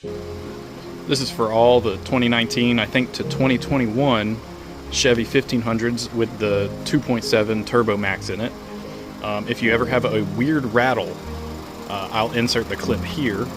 This is for all the 2019, I think, to 2021 Chevy 1500s with the 2.7 TurboMax in it. If you ever have a weird rattle, I'll insert the clip here.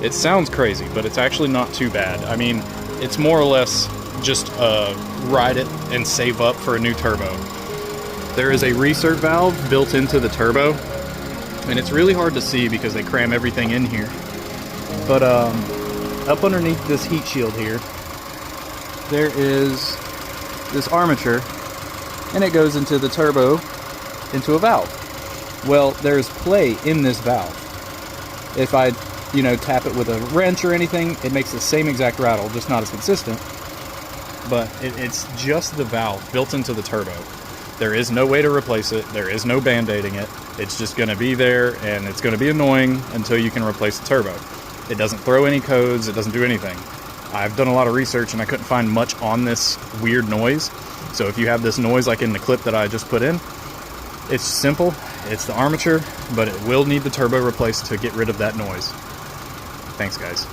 It sounds crazy, but it's actually not too bad. I mean, it's more or less just ride it and save up for a new turbo. There is a recert valve built into the turbo, and it's really hard to see because they cram everything in here. But up underneath this heat shield here, there is this armature, and it goes into the turbo, into a valve. Well, there's play in this valve. If I tap it with a wrench or anything, it makes the same exact rattle, just not as consistent. But it's just the valve built into the turbo. There is no way to replace it. There is no band-aiding it. It's just going to be there, and it's going to be annoying until you can replace the turbo. It doesn't throw any codes. It doesn't do anything. I've done a lot of research, and I couldn't find much on this weird noise. So if you have this noise like in the clip that I just put in, it's simple. It's the armature, but it will need the turbo replaced to get rid of that noise. Thanks, guys.